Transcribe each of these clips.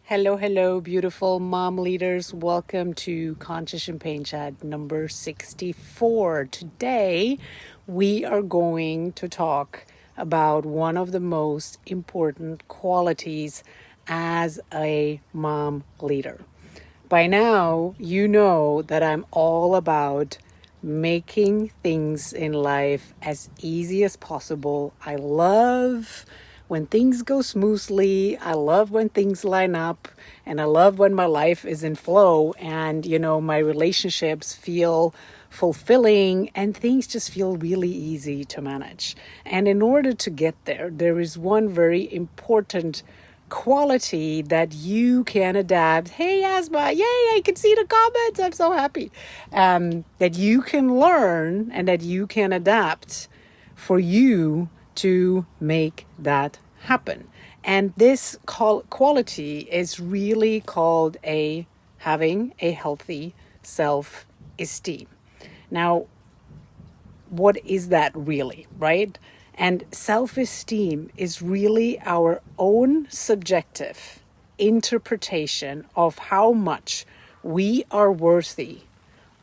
Hello, hello, beautiful mom leaders. Welcome to Conscious Champagne Chat number 64. Today, we are going to talk about one of the most important qualities as a mom leader. By now, you know that I'm all about making things in life as easy as possible. I love when things go smoothly. I love when things line up. And I love when my life is in flow and, my relationships feel fulfilling and things just feel really easy to manage. And in order to get there, there is one very important quality that you can adapt. Hey, Asma, yay, I can see the comments. I'm so happy. That you can learn and that you can adapt for you to make that happen. And this quality is really called having a healthy self-esteem. Now, what is that really, right? And self-esteem is really our own subjective interpretation of how much we are worthy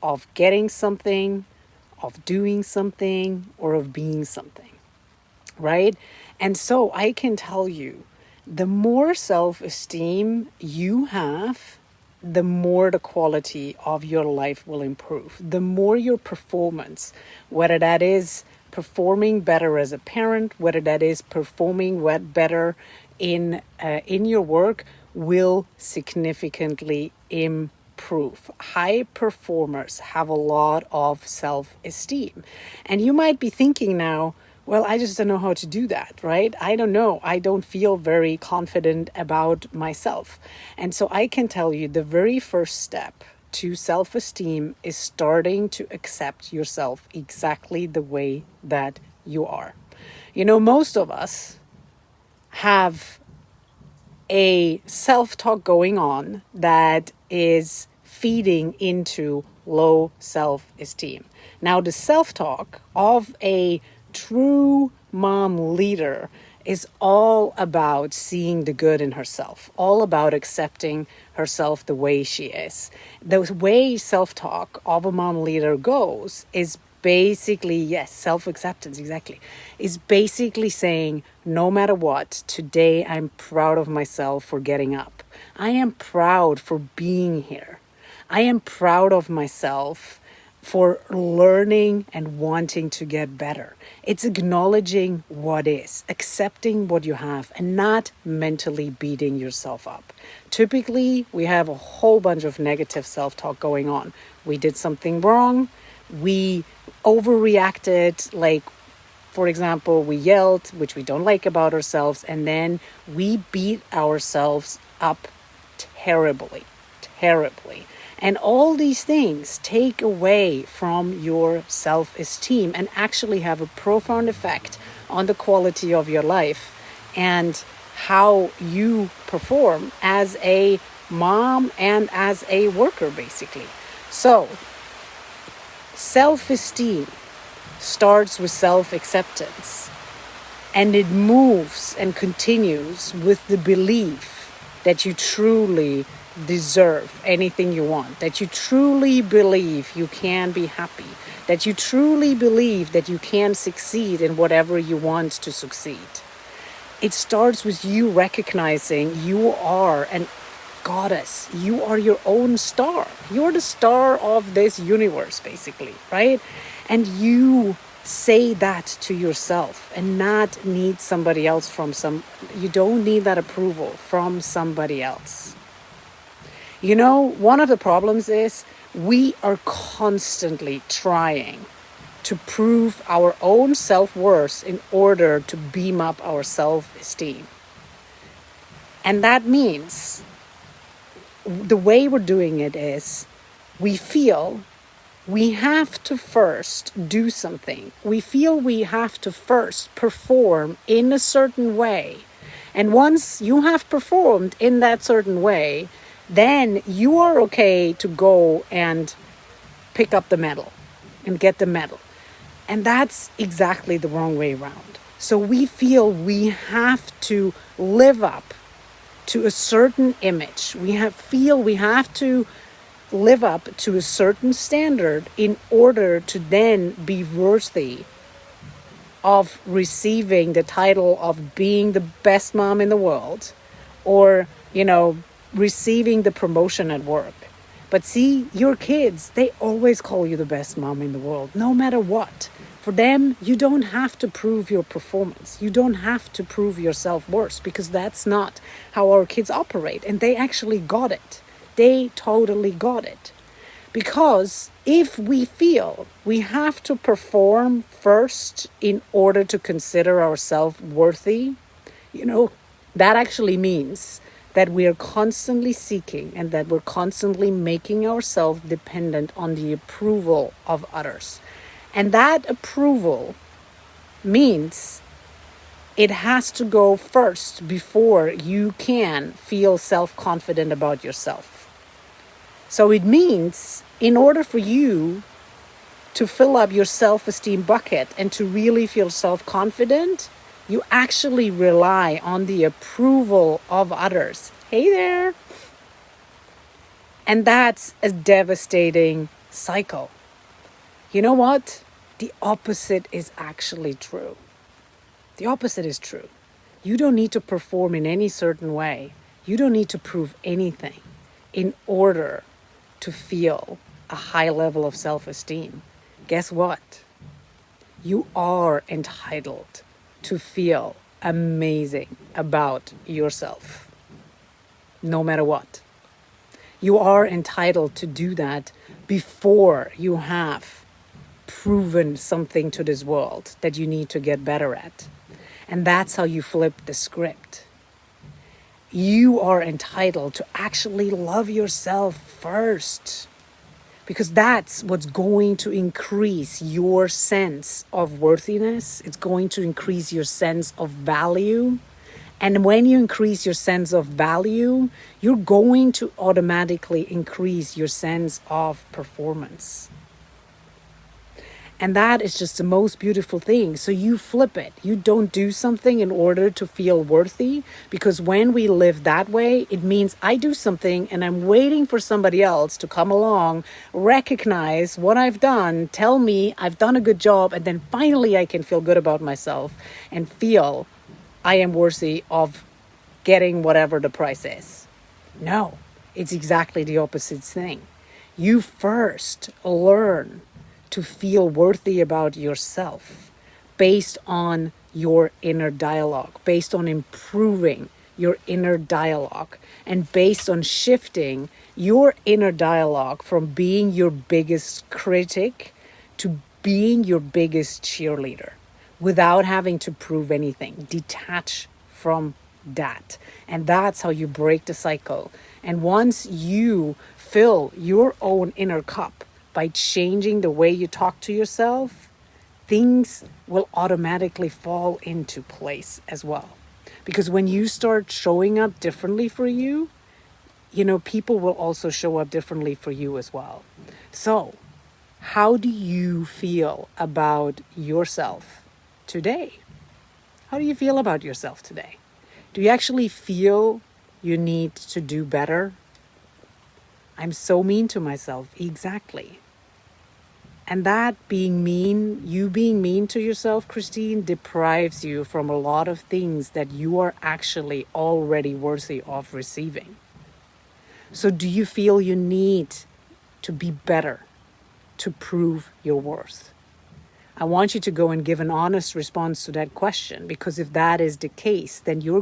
of getting something, of doing something, or of being something, right? And so I can tell you, the more self-esteem you have, the more the quality of your life will improve. The more your performance, whether that is performing better as a parent, whether that is performing better in your work, will significantly improve. High performers have a lot of self-esteem. And you might be thinking now, well, I just don't know how to do that, right? I don't know. I don't feel very confident about myself. And so I can tell you the very first step to self-esteem is starting to accept yourself exactly the way that you are. Most of us have a self-talk going on that is feeding into low self-esteem. Now, the self-talk of a true mom leader is all about seeing the good in herself, all about accepting herself the way she is. The way self-talk of a mom leader goes is basically, yes, self-acceptance, exactly, is basically saying, no matter what, today I'm proud of myself for getting up. I am proud for being here. I am proud of myself for learning and wanting to get better. It's acknowledging what is, accepting what you have, and not mentally beating yourself up. Typically, we have a whole bunch of negative self-talk going on. We did something wrong. We overreacted, like, for example, we yelled, which we don't like about ourselves, and then we beat ourselves up terribly. And all these things take away from your self-esteem and actually have a profound effect on the quality of your life and how you perform as a mom and as a worker, basically. So, self-esteem starts with self-acceptance, and it moves and continues with the belief that you truly deserve anything you want, that you truly believe you can be happy, that you truly believe that you can succeed in whatever you want to succeed. It starts with you recognizing you are an goddess. You are your own star. You're the star of this universe, basically, right? And you say that to yourself and not need somebody else you don't need that approval from somebody else. One of the problems is we are constantly trying to prove our own self-worth in order to beam up our self-esteem. And that means the way we're doing it is we feel we have to first do something. We feel we have to first perform in a certain way. And once you have performed in that certain way, then you are okay to go and pick up the medal and get the medal. And that's exactly the wrong way around. So we feel we have to live up to a certain image. We have to live up to a certain standard in order to then be worthy of receiving the title of being the best mom in the world, or, receiving the promotion at work. But see, your kids, they always call you the best mom in the world, no matter what. For them, you don't have to prove your performance. You don't have to prove your self-worth, because that's not how our kids operate. And they actually got it. They totally got it. Because if we feel we have to perform first in order to consider ourselves worthy, that actually means that we are constantly seeking and that we're constantly making ourselves dependent on the approval of others. And that approval means it has to go first before you can feel self-confident about yourself. So it means in order for you to fill up your self-esteem bucket and to really feel self-confident, you actually rely on the approval of others. Hey there. And that's a devastating cycle. You know what? The opposite is actually true. The opposite is true. You don't need to perform in any certain way. You don't need to prove anything in order to feel a high level of self-esteem. Guess what? You are entitled to feel amazing about yourself, no matter what. You are entitled to do that before you have proven something to this world that you need to get better at. And that's how you flip the script. You are entitled to actually love yourself first, because that's what's going to increase your sense of worthiness. It's going to increase your sense of value. And when you increase your sense of value, you're going to automatically increase your sense of performance. And that is just the most beautiful thing. So you flip it. You don't do something in order to feel worthy, because when we live that way, it means I do something and I'm waiting for somebody else to come along, recognize what I've done, tell me I've done a good job, and then finally I can feel good about myself and feel I am worthy of getting whatever the price is. No, it's exactly the opposite thing. You first learn to feel worthy about yourself based on your inner dialogue, based on improving your inner dialogue, and based on shifting your inner dialogue from being your biggest critic to being your biggest cheerleader without having to prove anything. Detach from that. And that's how you break the cycle. And once you fill your own inner cup by changing the way you talk to yourself, things will automatically fall into place as well. Because when you start showing up differently for you, people will also show up differently for you as well. So, how do you feel about yourself today? How do you feel about yourself today? Do you actually feel you need to do better? I'm so mean to myself. Exactly. And that you being mean to yourself, Christine, deprives you from a lot of things that you are actually already worthy of receiving. So do you feel you need to be better to prove your worth? I want you to go and give an honest response to that question, because if that is the case, then you're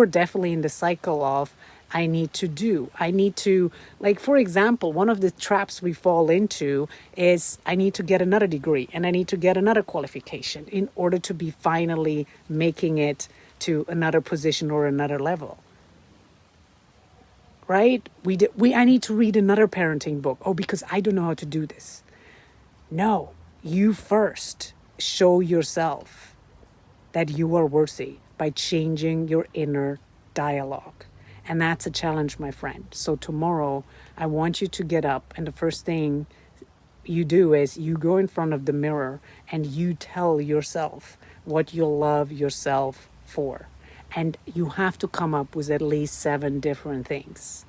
definitely in the cycle of I need to, like, for example, one of the traps we fall into is I need to get another degree and I need to get another qualification in order to be finally making it to another position or another level. Right? I need to read another parenting book. Oh, because I don't know how to do this. No, you first show yourself that you are worthy by changing your inner dialogue. And that's a challenge, my friend. So tomorrow, I want you to get up, and the first thing you do is you go in front of the mirror and you tell yourself what you love yourself for. And you have to come up with at least 7 different things.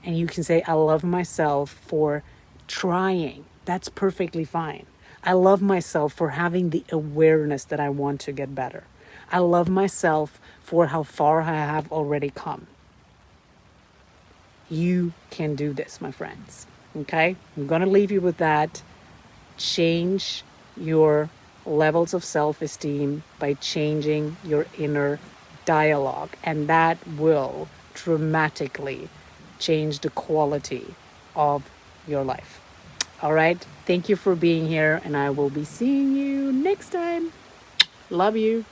And you can say, I love myself for trying. That's perfectly fine. I love myself for having the awareness that I want to get better. I love myself for how far I have already come. You can do this, my friends. Okay? I'm going to leave you with that. Change your levels of self-esteem by changing your inner dialogue, and that will dramatically change the quality of your life. All right? Thank you for being here, and I will be seeing you next time. Love you.